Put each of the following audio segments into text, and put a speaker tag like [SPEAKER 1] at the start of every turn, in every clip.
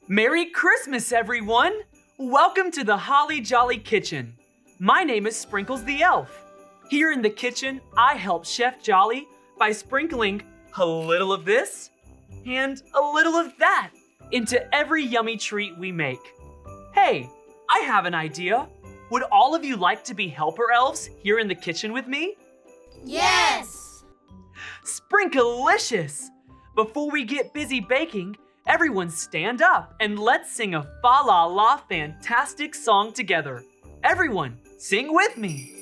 [SPEAKER 1] Merry Christmas, everyone! Welcome to the Holly Jolly Kitchen. My name is Sprinkles the Elf. Here in the kitchen, I help Chef Jolly by sprinkling a little of this and a little of that into every yummy treat we make. Hey, I have an idea. Would all of you like to be helper elves here in the kitchen with me?
[SPEAKER 2] Yes!
[SPEAKER 1] Sprinkalicious! Before we get busy baking, everyone stand up and let's sing a fa-la-la fantastic song together. Everyone, sing with me.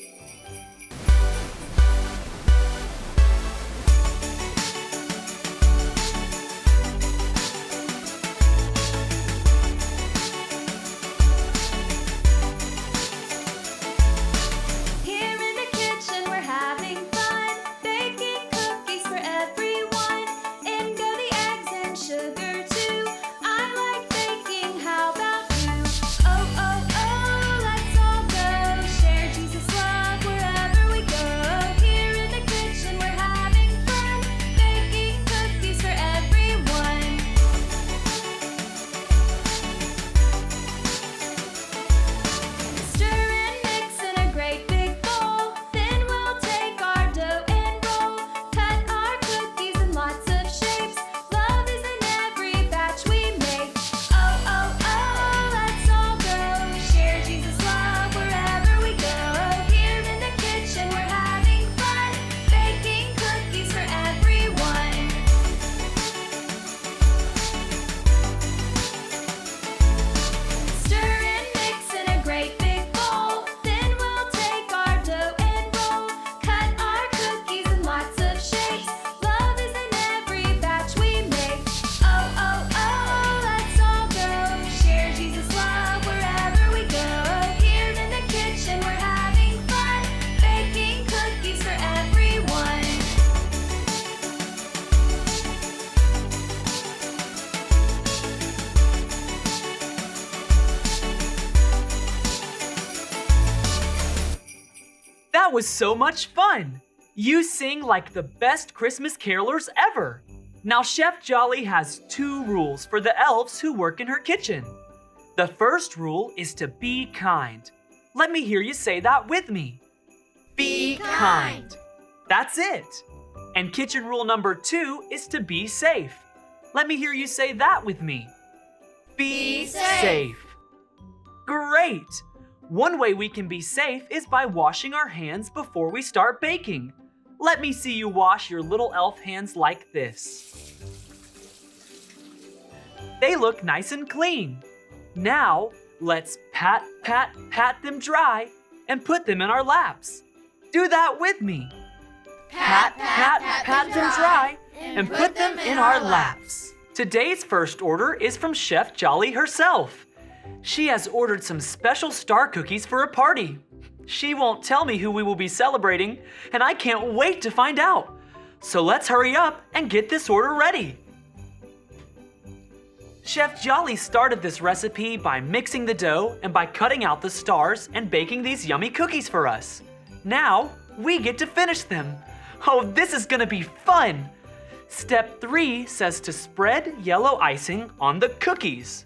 [SPEAKER 1] That was so much fun! You sing like the best Christmas carolers ever! Now Chef Jolly has 2 rules for the elves who work in her kitchen. The first rule is to be kind. Let me hear you say that with me. Be kind. That's it. And kitchen rule number 2 is to be safe. Let me hear you say that with me. Be safe. Great! One way we can be safe is by washing our hands before we start baking. Let me see you wash your little elf hands like this. They look nice and clean. Now, let's pat them dry and put them in our laps. Do that with me. Pat them dry and put them in our laps. Today's first order is from Chef Jolly herself. She has ordered some special star cookies for a party. She won't tell me who we will be celebrating, and I can't wait to find out. So let's hurry up and get this order ready. Chef Jolly started this recipe by mixing the dough and by cutting out the stars and baking these yummy cookies for us. Now, we get to finish them. Oh, this is gonna be fun! Step 3 says to spread yellow icing on the cookies.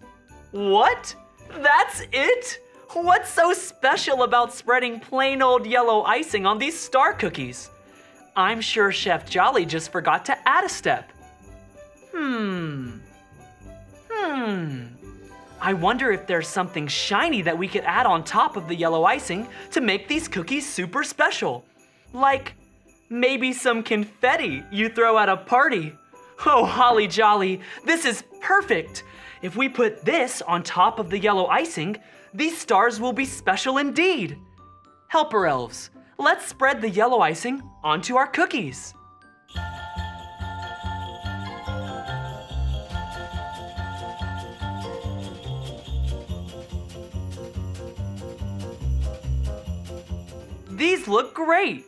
[SPEAKER 1] What? That's it? What's so special about spreading plain old yellow icing on these star cookies? I'm sure Chef Jolly just forgot to add a step. I wonder if there's something shiny that we could add on top of the yellow icing to make these cookies super special. Like maybe some confetti you throw at a party. Oh, Holly Jolly, this is perfect. If we put this on top of the yellow icing, these stars will be special indeed. Helper elves, let's spread the yellow icing onto our cookies. These look great.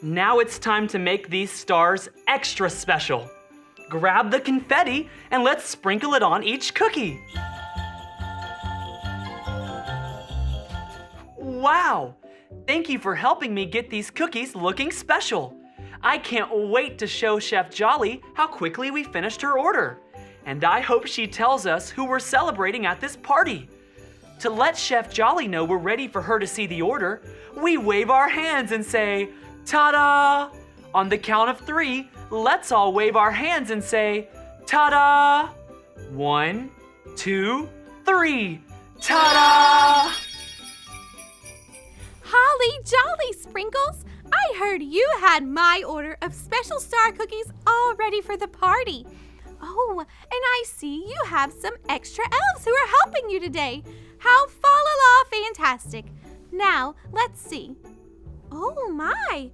[SPEAKER 1] Now it's time to make these stars extra special. Grab the confetti and let's sprinkle it on each cookie. Wow! Thank you for helping me get these cookies looking special. I can't wait to show Chef Jolly how quickly we finished her order. and I hope she tells us who we're celebrating at this party. To let Chef Jolly know we're ready for her to see the order, we wave our hands and say, "Ta-da!" On the count of 3, let's all wave our hands and say, "Ta-da!" 1, 2, 3. Ta-da!
[SPEAKER 3] Holly jolly, Sprinkles! I heard you had my order of special star cookies all ready for the party. Oh, and I see you have some extra elves who are helping you today. How fa-la-la fantastic. Now, let's see. Oh my!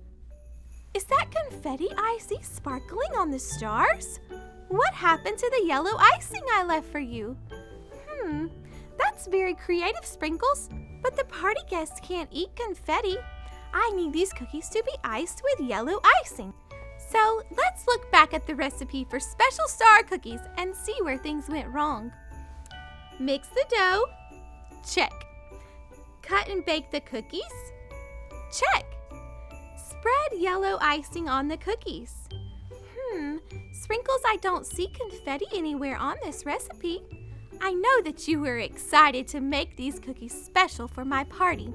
[SPEAKER 3] Is that confetti I see sparkling on the stars? What happened to the yellow icing I left for you? That's very creative, Sprinkles, but the party guests can't eat confetti. I need these cookies to be iced with yellow icing. So let's look back at the recipe for special star cookies and see where things went wrong. Mix the dough. Check. Cut and bake the cookies. Check. Spread yellow icing on the cookies. Sprinkles, I don't see confetti anywhere on this recipe. I know that you were excited to make these cookies special for my party,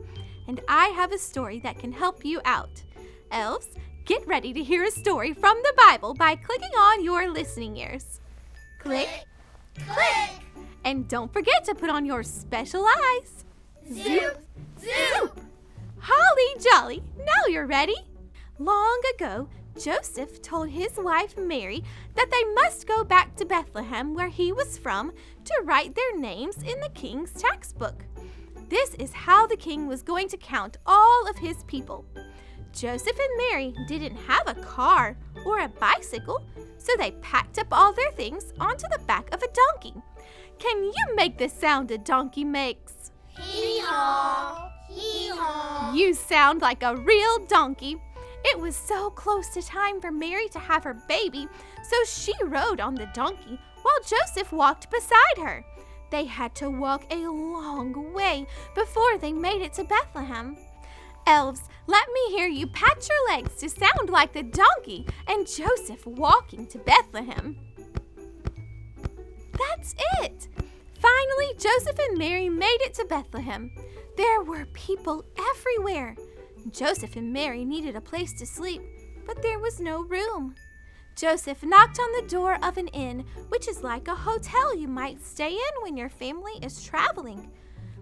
[SPEAKER 3] and I have a story that can help you out. Elves, get ready to hear a story from the Bible by clicking on your listening ears. Click,
[SPEAKER 2] Click.
[SPEAKER 3] and don't forget to put on your special eyes.
[SPEAKER 2] Zoop. Zoop.
[SPEAKER 3] Holly jolly, now you're ready. Long ago, Joseph told his wife Mary that they must go back to Bethlehem, where he was from, to write their names in the king's tax book. This is how the king was going to count all of his people. Joseph and Mary didn't have a car or a bicycle, so they packed up all their things onto the back of a donkey. Can you make the sound a donkey makes?
[SPEAKER 2] Hee-haw. Hee-haw.
[SPEAKER 3] You sound like a real donkey. It was so close to time for Mary to have her baby, so she rode on the donkey while Joseph walked beside her. They had to walk a long way before they made it to Bethlehem. Elves, let me hear you pat your legs to sound like the donkey and Joseph walking to Bethlehem. That's it! Finally, Joseph and Mary made it to Bethlehem. There were people everywhere. Joseph and Mary needed a place to sleep, but there was no room. Joseph knocked on the door of an inn, which is like a hotel you might stay in when your family is traveling.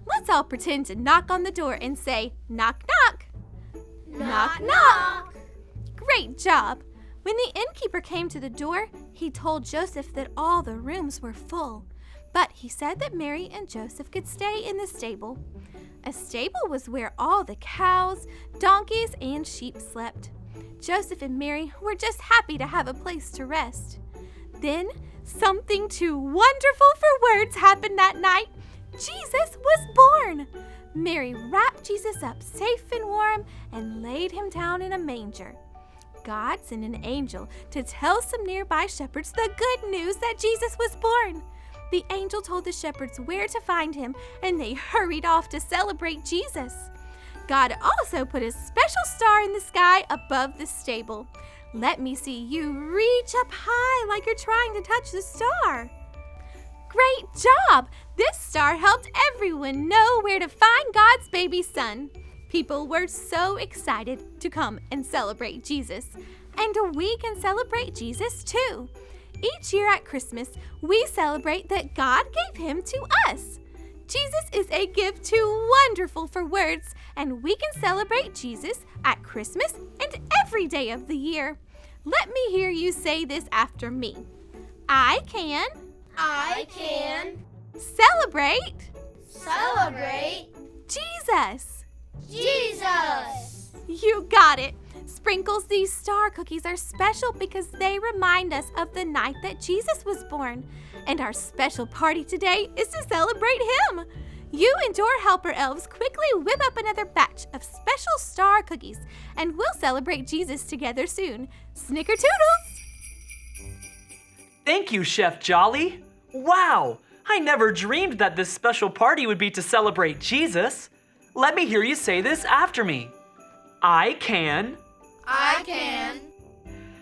[SPEAKER 3] Let's all pretend to knock on the door and say, "Knock, knock."
[SPEAKER 2] Knock, knock.
[SPEAKER 3] Great job. When the innkeeper came to the door, he told Joseph that all the rooms were full, but he said that Mary and Joseph could stay in the stable. A stable was where all the cows, donkeys, and sheep slept. Joseph and Mary were just happy to have a place to rest. Then, something too wonderful for words happened that night. Jesus was born. Mary wrapped Jesus up safe and warm and laid him down in a manger. God sent an angel to tell some nearby shepherds the good news that Jesus was born. The angel told the shepherds where to find him, and they hurried off to celebrate Jesus. God also put a special star in the sky above the stable. Let me see you reach up high like you're trying to touch the star. Great job! This star helped everyone know where to find God's baby son. People were so excited to come and celebrate Jesus. And we can celebrate Jesus too. Each year at Christmas, we celebrate that God gave him to us. Jesus is a gift too wonderful for words, and we can celebrate Jesus at Christmas and every day of the year. Let me hear you say this after me. I can celebrate Jesus.
[SPEAKER 2] Jesus.
[SPEAKER 3] You got it. Sprinkles, these star cookies are special because they remind us of the night that Jesus was born. And our special party today is to celebrate him. You and your helper elves quickly whip up another batch of special star cookies, and we'll celebrate Jesus together soon. Snickertoodles!
[SPEAKER 1] Thank you, Chef Jolly. Wow, I never dreamed that this special party would be to celebrate Jesus. Let me hear you say this after me. I can
[SPEAKER 2] I can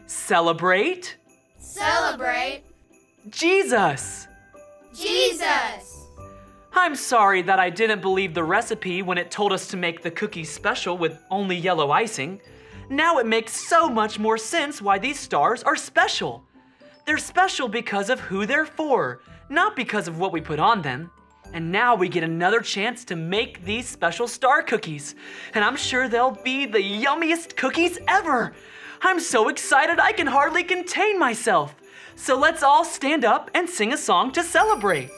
[SPEAKER 1] celebrate
[SPEAKER 2] celebrate
[SPEAKER 1] Jesus!
[SPEAKER 2] Jesus!
[SPEAKER 1] I'm sorry that I didn't believe the recipe when it told us to make the cookies special with only yellow icing. Now it makes so much more sense why these stars are special. They're special because of who they're for, not because of what we put on them. And now we get another chance to make these special star cookies. And I'm sure they'll be the yummiest cookies ever. I'm so excited I can hardly contain myself. So let's all stand up and sing a song to celebrate.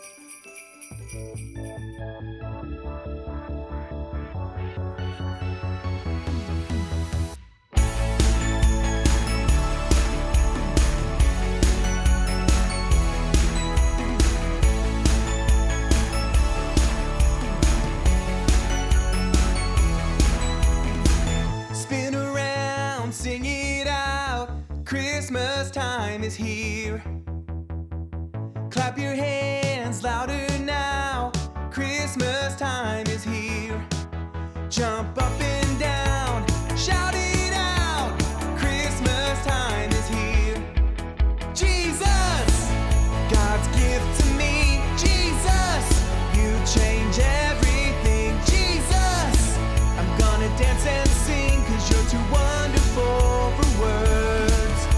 [SPEAKER 4] Spin around, sing it out. Christmas time is here. Clap your hands louder now. Christmas time is here. Jump up and down, shout it out. Christmas time is here. Jesus, God's gift to me. Jesus, you change everything. Jesus, I'm gonna dance and sing 'cause you're too wonderful for words.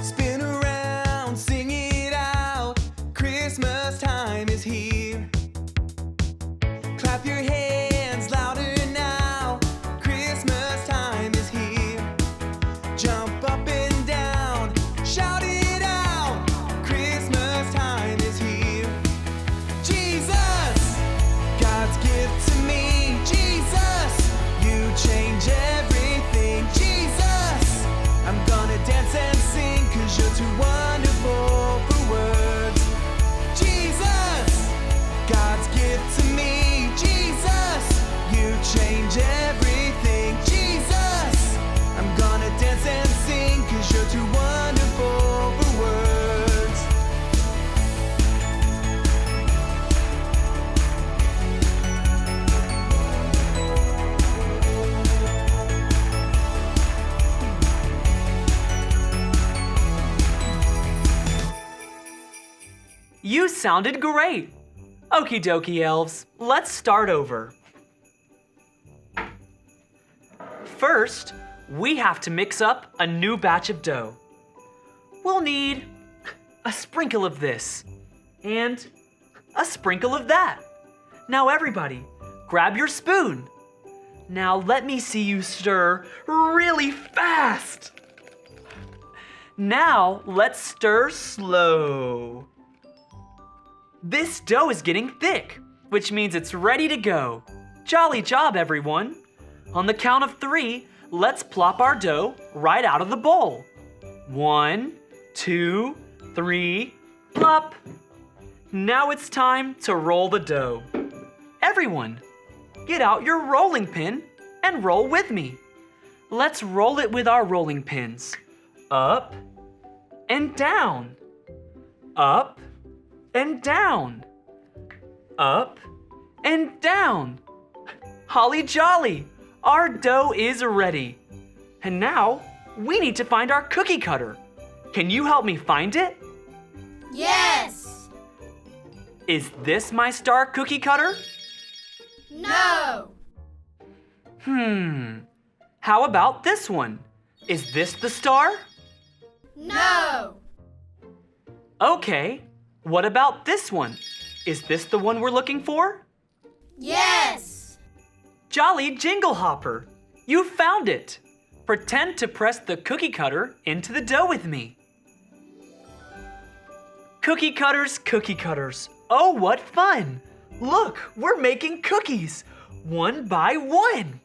[SPEAKER 4] Spin around, sing it out. Christmas time is here. Clap your hands louder now. Christmas time is here. Jump up and down, shout it out. Christmas time is here. Jesus, God's gift to me. Jesus, you change everything. Jesus, I'm gonna dance and sing 'cause you're too wonderful for words. Jesus, God's gift to me. Jesus, you change everything. Jesus, I'm gonna dance and sing 'cause you're too wonderful for words.
[SPEAKER 1] You sounded great. Okie dokie, elves. Let's start over. First, we have to mix up a new batch of dough. We'll need a sprinkle of this and a sprinkle of that. Now everybody, grab your spoon. Now let me see you stir really fast. Now let's stir slow. This dough is getting thick, which means it's ready to go. Jolly job, everyone. On the count of 3, let's plop our dough right out of the bowl. 1, 2, 3, plop. Now it's time to roll the dough. Everyone, get out your rolling pin and roll with me. Let's roll it with our rolling pins. Up and down. Up and down. Up and down. Holly jolly, our dough is ready. And now we need to find our cookie cutter. Can you help me find it?
[SPEAKER 2] Yes!
[SPEAKER 1] Is this my star cookie cutter?
[SPEAKER 2] No!
[SPEAKER 1] How about this one? Is this the star?
[SPEAKER 2] No!
[SPEAKER 1] Okay, what about this one? Is this the one we're looking for?
[SPEAKER 2] Yes!
[SPEAKER 1] Jolly Jingle Hopper, you found it. Pretend to press the cookie cutter into the dough with me. Cookie cutters. Oh, what fun! Look, we're making cookies, one by one.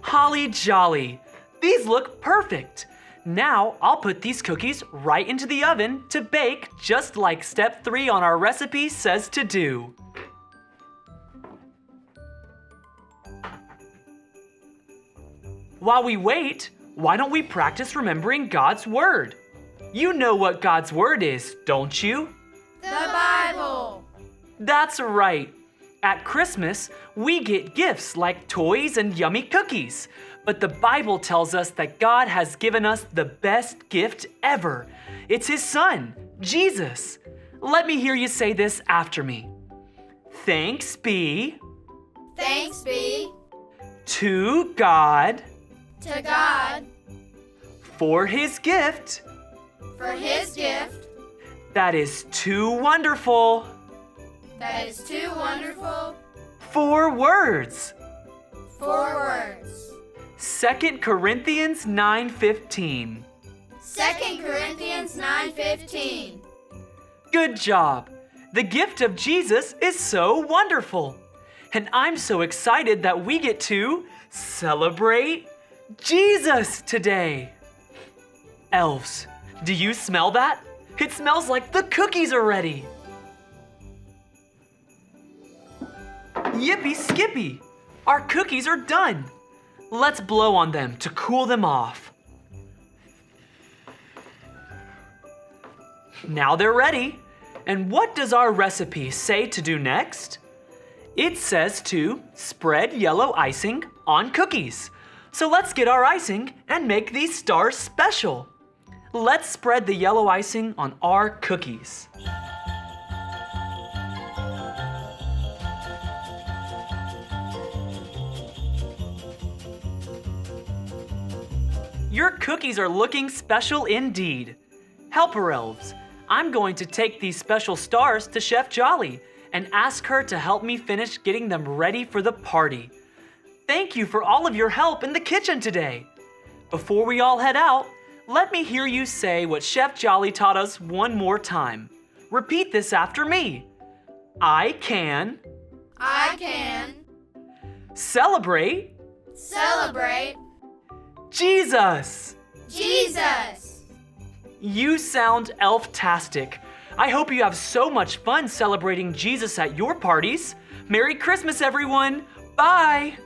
[SPEAKER 1] Holly jolly, these look perfect. Now I'll put these cookies right into the oven to bake just like step 3 on our recipe says to do. While we wait, why don't we practice remembering God's Word? You know what God's Word is, don't you?
[SPEAKER 2] The Bible.
[SPEAKER 1] That's right. At Christmas, we get gifts like toys and yummy cookies. But the Bible tells us that God has given us the best gift ever. It's His Son, Jesus. Let me hear you say this after me. Thanks be
[SPEAKER 2] Thanks be
[SPEAKER 1] to God
[SPEAKER 2] to God
[SPEAKER 1] for His gift
[SPEAKER 2] for His gift
[SPEAKER 1] that is too wonderful.
[SPEAKER 2] that is too wonderful
[SPEAKER 1] 4 words.
[SPEAKER 2] for words.
[SPEAKER 1] 2 Corinthians 9:15.
[SPEAKER 2] 2 Corinthians 9:15.
[SPEAKER 1] Good job. The gift of Jesus is so wonderful. And I'm so excited that we get to celebrate Jesus today. Elves, do you smell that? It smells like the cookies are ready. Yippee skippy! Our cookies are done. Let's blow on them to cool them off. Now they're ready. And what does our recipe say to do next? It says to spread yellow icing on cookies. So let's get our icing and make these stars special. Let's spread the yellow icing on our cookies. Your cookies are looking special indeed. Helper elves, I'm going to take these special stars to Chef Jolly and ask her to help me finish getting them ready for the party. Thank you for all of your help in the kitchen today. Before we all head out, let me hear you say what Chef Jolly taught us one more time. Repeat this after me. I can celebrate
[SPEAKER 2] Celebrate
[SPEAKER 1] Jesus.
[SPEAKER 2] Jesus.
[SPEAKER 1] You sound elf-tastic. I hope you have so much fun celebrating Jesus at your parties. Merry Christmas, everyone. Bye.